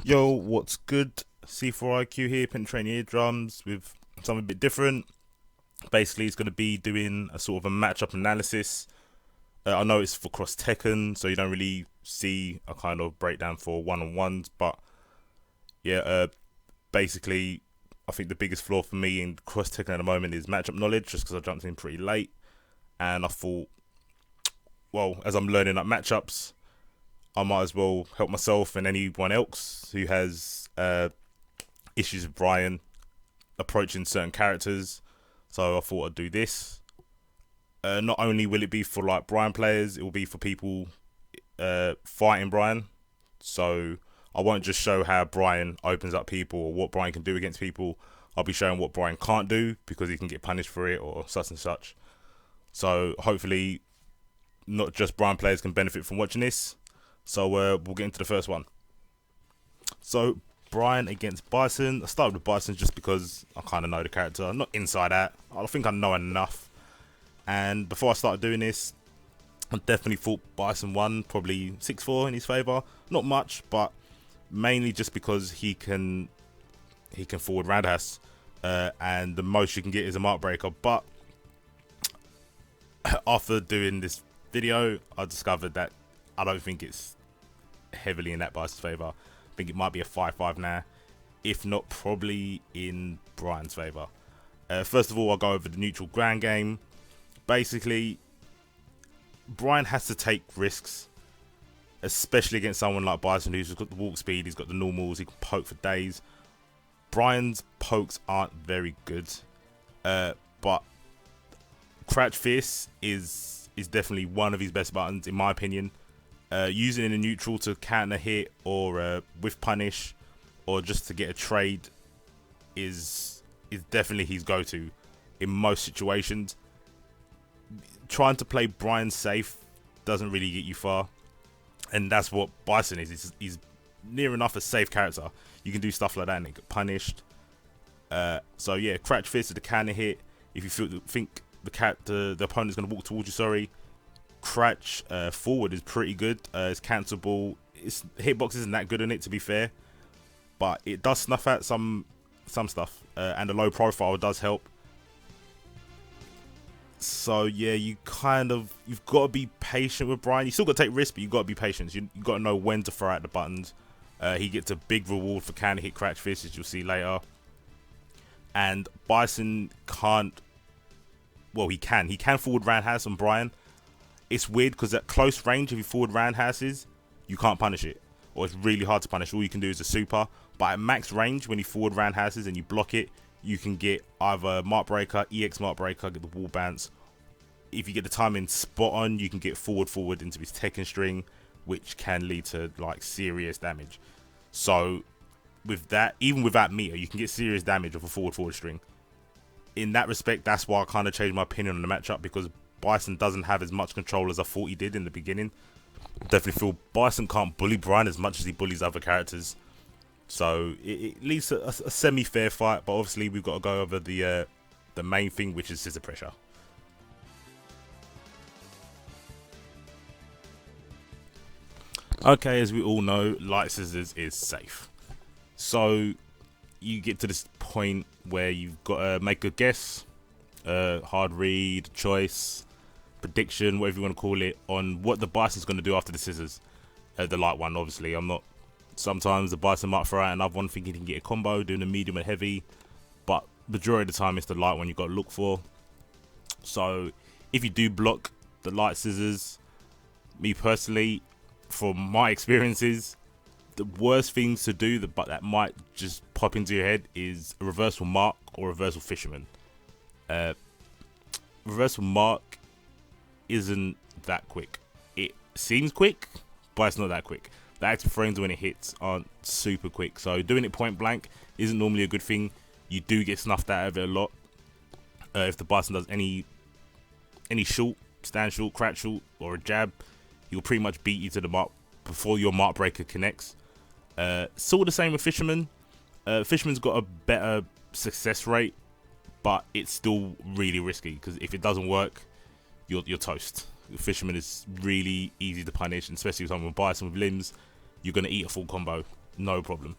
Yo, what's good? C4IQ here, penetrating eardrums with something a bit different. Basically, it's going to be doing a sort of a matchup analysis. I know it's for cross Tekken, so you don't really see a kind of breakdown for one-on-ones, but yeah, basically, I think the biggest flaw for me in cross Tekken at the moment is matchup knowledge, just because I jumped in pretty late, and I thought, well, as I'm learning up matchups, I might as well help myself and anyone else who has issues with Bryan approaching certain characters. So I thought I'd do this. Not only will it be for like Bryan players, it will be for people fighting Bryan. So I won't just show how Bryan opens up people or what Bryan can do against people. I'll be showing what Bryan can't do because he can get punished for it or such and such. So hopefully, not just Bryan players can benefit from watching this. So we'll get into the first one. So Bryan against Bison. I started with Bison just because I kind of know the character. Not inside out. I think I know enough. And before I started doing this, I definitely thought Bison won, probably 6-4 in his favour. Not much, but mainly just because he can forward roundhouse, and the most you can get is a mark breaker. But after doing this video, I discovered that I don't think it's heavily in that Bison's favour. I think it might be a 5-5 now, if not probably in Bryan's favour. First of all, I'll go over the neutral ground game. Basically, Bryan has to take risks, especially against someone like Bison who's got the walk speed, he's got the normals, he can poke for days. Bryan's pokes aren't very good, but Crouch Fierce is definitely one of his best buttons in my opinion. Using it in a neutral to counter hit or with punish or just to get a trade is definitely his go-to in most situations. Trying to play Bryan safe doesn't really get you far, and that's what Bison is. He's near enough a safe character. You can do stuff like that and it get punished. So yeah, Crouch Fist is the counter hit. If you think the opponent's going to walk towards you, sorry, Crouch forward is pretty good. It's cancelable. Its hitbox isn't that good on it, to be fair, but it does snuff out some stuff, and the low profile does help. So yeah, you've got to be patient with Bryan. You still got to take risks, but you've got to be patient. You got to know when to throw out the buttons. He gets a big reward for counter hit Crouch Fist, as you'll see later. And Bison can't. Well, he can. He can forward roundhouse on Bryan. It's weird because at close range, if you forward roundhouses, you can't punish it, or it's really hard to punish. All you can do is a super. But at max range, when you forward roundhouses and you block it, you can get either Mark Breaker, EX Mark Breaker, get the wall bounce. If you get the timing spot on, you can get forward into his Tekken string, which can lead to like serious damage. So with that, even without meter, you can get serious damage off a forward string. In that respect, that's why I kind of changed my opinion on the matchup, because Bison doesn't have as much control as I thought he did in the beginning. Definitely feel Bison can't bully Bryan as much as he bullies other characters. So it leads to a semi-fair fight, but obviously we've got to go over the main thing, which is scissor pressure. Okay, as we all know, light scissors is safe. So you get to this point where you've got to make a guess, hard read, choice, prediction, whatever you want to call it, on what the Bison's going to do after the scissors. The light one, obviously. Sometimes the Bison might throw out another one thinking he can get a combo, doing a medium and heavy, but majority of the time it's the light one you've got to look for. So if you do block the light scissors, me personally, from my experiences, the worst things to do, but that might just pop into your head, is a reversal mark or reversal fisherman. Reversal mark isn't that quick. It seems quick, but it's not that quick. The active frames when it hits aren't super quick, so doing it point blank isn't normally a good thing. You do get snuffed out of it a lot. If the Bison does any short, stand short, crouch short, or a jab, he'll pretty much beat you to the mark before your mark breaker connects. Sort of the same with Fisherman. Fisherman's got a better success rate, but it's still really risky, because if it doesn't work, you're toast. Fisherman is really easy to punish, and especially with someone with Bison with limbs, you're going to eat a full combo. no problem.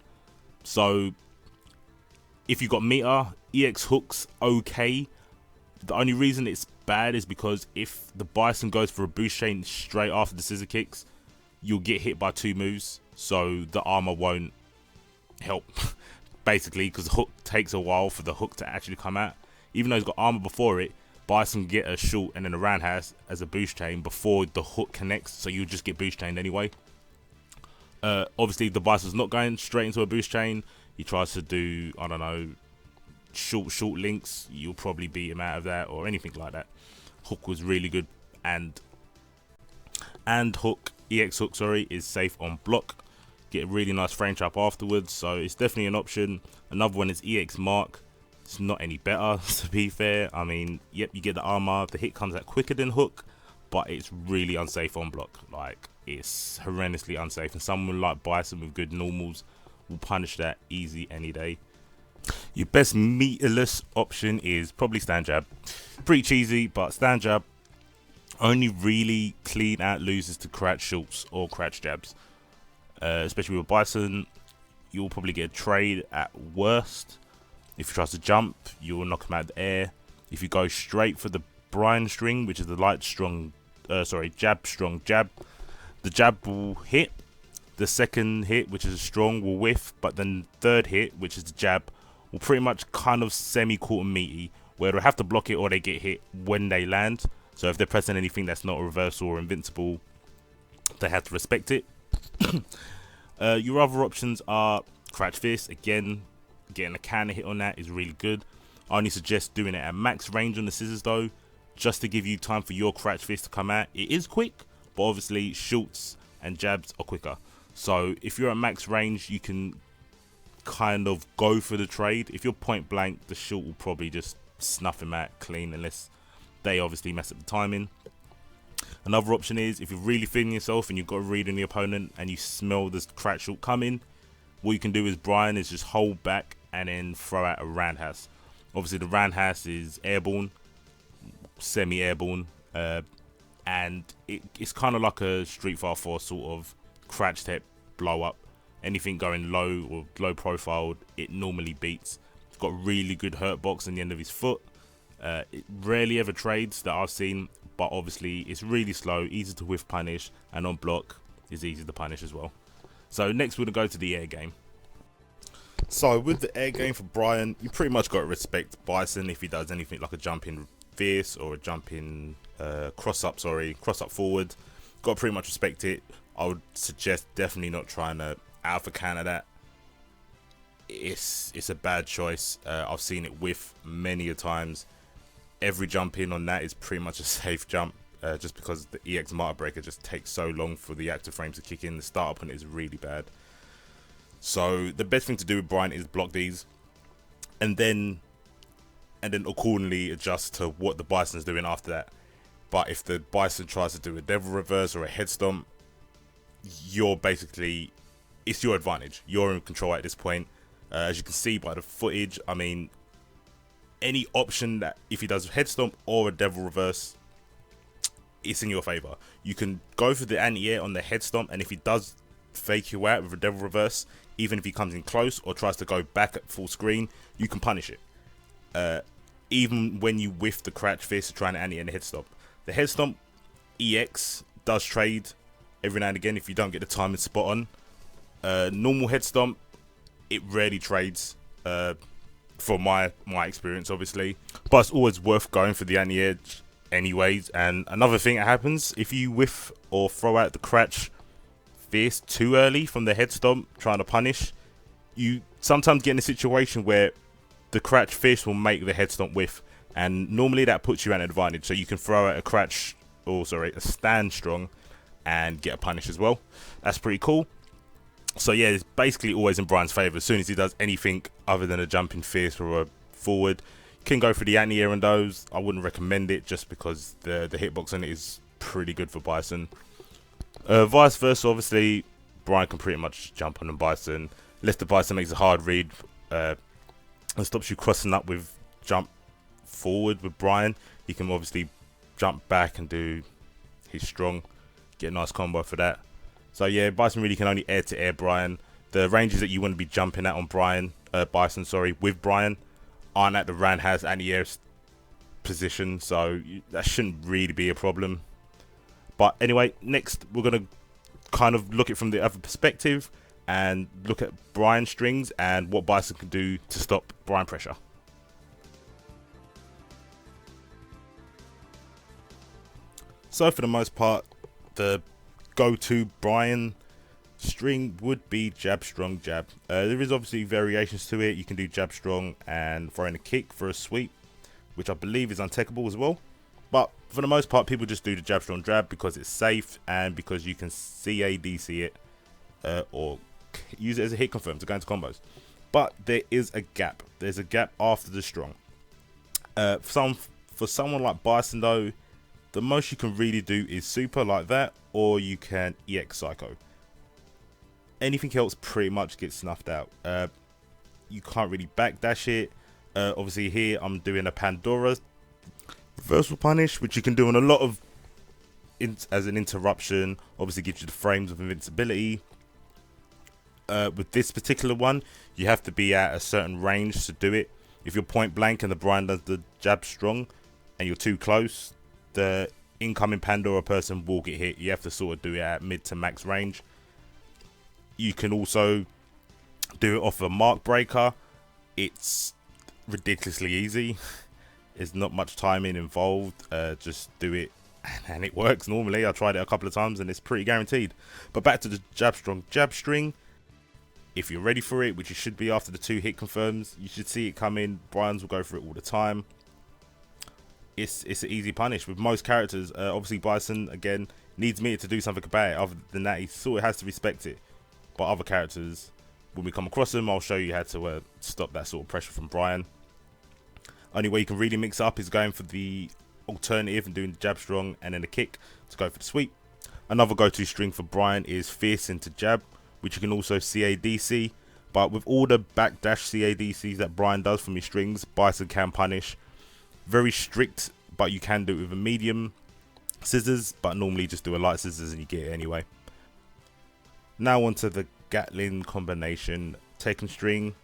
So if you got meter, EX hooks okay. The only reason it's bad is because if the Bison goes for a boost chain straight after the scissor kicks, you'll get hit by 2 moves, so the armor won't help. Basically, because the hook takes a while for the hook to actually come out. Even though he's got armor before it, Bison can get a short and then a roundhouse as a boost chain before the hook connects, so you'll just get boost chained anyway. Obviously, the Bison's not going straight into a boost chain. He tries to do, I don't know, short links. You'll probably beat him out of that or anything like that. Hook was really good, and hook, EX hook, sorry, is safe on block. Get a really nice frame trap afterwards, so it's definitely an option. Another one is EX mark. It's not any better, to be fair. I mean, yep, you get the armor, the hit comes out quicker than hook, but it's really unsafe on block. Like, it's horrendously unsafe, and someone like Bison with good normals will punish that easy any day. Your best meterless option is probably stand jab. Pretty cheesy, but stand jab only really clean out loses to crouch shorts or crouch jabs. Especially with Bison, you'll probably get a trade at worst. If you try to jump, you'll knock him out of the air. If you go straight for the Bryan string, which is the jab strong jab, the jab will hit. The second hit, which is a strong, will whiff, but then the third hit, which is the jab, will pretty much kind of semi-quarter meaty, where they'll have to block it or they get hit when they land. So if they're pressing anything that's not a reversal or invincible, they have to respect it. Your other options are crouch fist. Again, getting a counter hit on that is really good. I only suggest doing it at max range on the scissors though, just to give you time for your crouch fist to come out. It is quick, but obviously shorts and jabs are quicker. So if you're at max range, you can kind of go for the trade. If you're point blank, the short will probably just snuff him out clean, unless they obviously mess up the timing. Another option is, if you're really feeling yourself and you've got a read on the opponent and you smell this crouch short coming, what you can do is Bryan is just hold back and then throw out a roundhouse. Obviously the roundhouse is airborne, semi-airborne, and it's kind of like a Street Fighter 4 sort of crouch step blow up. Anything going low or low profiled, it normally beats. He's got a really good hurt box on the end of his foot. It rarely ever trades that I've seen, but obviously it's really slow, easy to whiff punish, and on block is easy to punish as well. So next we're going to go to the air game. So with the air game for Bryan, you pretty much got to respect Bison if he does anything like a jumping fierce or a jumping cross up forward. Got to pretty much respect it. I would suggest definitely not trying to alpha counter that. It's a bad choice. I've seen it whiff many a times. Every jump in on that is pretty much a safe jump, just because the EX marker breaker just takes so long for the active frames to kick in. The startup on it is really bad. So the best thing to do with Bryan is block these, and then accordingly adjust to what the Bison's doing after that. But if the Bison tries to do a devil reverse or a head stomp, it's your advantage. You're in control at this point. As you can see by the footage, I mean, any option that if he does a head stomp or a devil reverse, it's in your favor. You can go for the anti-air on the head stomp, and if he does fake you out with a devil reverse, even if he comes in close or tries to go back at full screen, you can punish it. Even when you whiff the crouch fist to try and anti-air the head stomp. The head stomp EX does trade every now and again if you don't get the timing spot on. Normal head stomp, it rarely trades, from my experience obviously, but it's always worth going for the anti-air anyways. And another thing that happens, if you whiff or throw out the crouch fist too early from the head stomp trying to punish, you sometimes get in a situation where the crouch fist will make the head stomp whiff, and normally that puts you at an advantage, so you can throw out a stand strong and get a punish as well. That's pretty cool. So yeah, it's basically always in Bryan's favour. As soon as he does anything other than a jumping fierce or a forward, you can go for the anti-air on those. I wouldn't recommend it just because the hitbox on it is pretty good for Bison. Vice versa, obviously, Bryan can pretty much jump on the Bison. Unless the Bison makes a hard read and stops you crossing up with jump forward with Bryan, he can obviously jump back and do his strong, get a nice combo for that. So yeah, Bison really can only air to air Bryan. The ranges that you want to be jumping at on Bison, with Bryan, aren't at the roundhouse anti-air position, so that shouldn't really be a problem. But anyway, next we're going to kind of look at it from the other perspective and look at Bryan Strings and what Bison can do to stop Bryan pressure. So for the most part, the go-to Bryan string would be jab strong jab. There is obviously variations to it. You can do jab strong and throw in a kick for a sweep, which I believe is untechable as well. But for the most part, people just do the jab strong jab because it's safe and because you can CADC it or use it as a hit confirm to go into combos. But there is a gap. There's a gap after the strong. For someone like Bison though, the most you can really do is super like that, or you can EX Psycho. Anything else pretty much gets snuffed out. You can't really backdash it. Obviously here I'm doing a Pandora reversal punish, which you can do on a lot of as an interruption. Obviously gives you the frames of invincibility. With this particular one, you have to be at a certain range to do it. If you're point blank and the Bryan does the jab strong and you're too close, the incoming Pandora person will get hit. You have to sort of do it at mid to max range. You can also do it off a mark breaker. It's ridiculously easy. There's not much timing involved. Just do it and it works normally. I tried it a couple of times and it's pretty guaranteed. But back to the jab strong jab string. If you're ready for it, which you should be after the 2 hit confirms, you should see it come in. Bryans will go for it all the time. It's an easy punish with most characters. Obviously Bison again needs me to do something about it. Other than that, he sort of has to respect it. But other characters, when we come across them, I'll show you how to stop that sort of pressure from Bryan. Only way you can really mix up is going for the alternative and doing the jab strong and then a kick to go for the sweep. Another go-to string for Bryan is fierce into jab, which you can also CADC. But with all the backdash CADCs that Bryan does from his strings, Bison can punish. Very strict, but you can do it with a medium scissors, but normally just do a light scissors and you get it anyway. Now onto the Gatling combination Tekken string.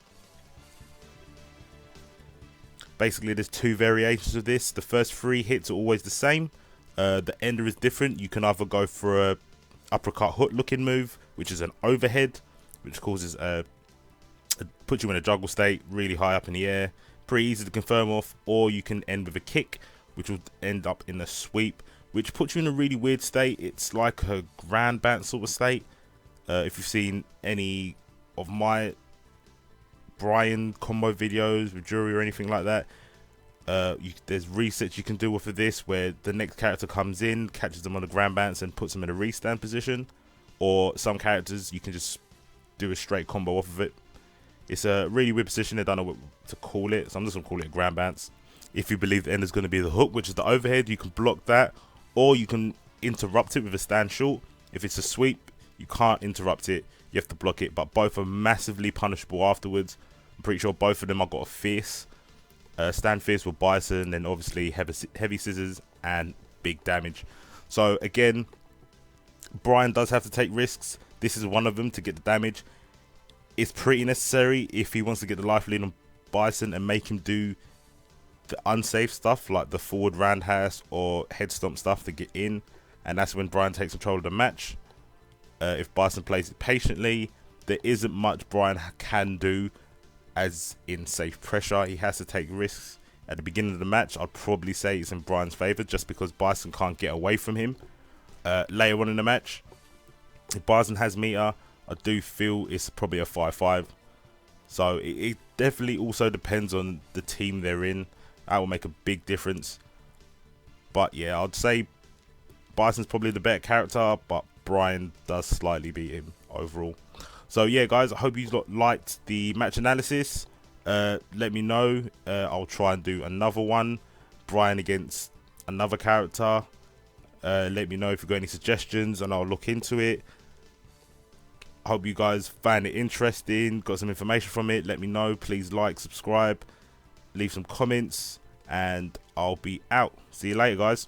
Basically there's 2 variations of this. The first 3 hits are always the same. The ender is different. You can either go for a uppercut hook looking move, which is an overhead, which causes puts you in a juggle state really high up in the air. Pretty easy to confirm off, or you can end with a kick, which will end up in a sweep, which puts you in a really weird state. It's like a grand bounce sort of state. If you've seen any of my Bryan combo videos with Jury or anything like that, there's resets you can do off of this where the next character comes in, catches them on a grand bounce and puts them in a restand position. Or some characters you can just do a straight combo off of it. It's a really weird position. I don't know what to call it, so I'm just going to call it a grand bounce. If you believe the end is going to be the hook, which is the overhead, you can block that, or you can interrupt it with a stand short. If it's a sweep, you can't interrupt it, you have to block it, but both are massively punishable afterwards. I'm pretty sure both of them have got a fierce. Stand fierce with Bison, and obviously heavy scissors and big damage. So again, Bryan does have to take risks. This is one of them to get the damage. It's pretty necessary if he wants to get the life lead on Bison and make him do the unsafe stuff like the forward roundhouse or head stomp stuff to get in, and that's when Bryan takes control of the match. If Bison plays it patiently, there isn't much Bryan can do as in safe pressure. He has to take risks. At the beginning of the match, I'd probably say it's in Bryan's favour just because Bison can't get away from him. Later on in the match, if Bison has meter, I do feel it's probably a 5-5. So it definitely also depends on the team they're in. That will make a big difference. But yeah, I'd say Bison's probably the better character, but Bryan does slightly beat him overall. So yeah, guys, I hope you liked the match analysis. Let me know. I'll try and do another one. Bryan against another character. Let me know if you've got any suggestions and I'll look into it. I hope you guys found it interesting, got some information from it. Let me know. Please like, subscribe, leave some comments, and I'll be out. See you later, guys.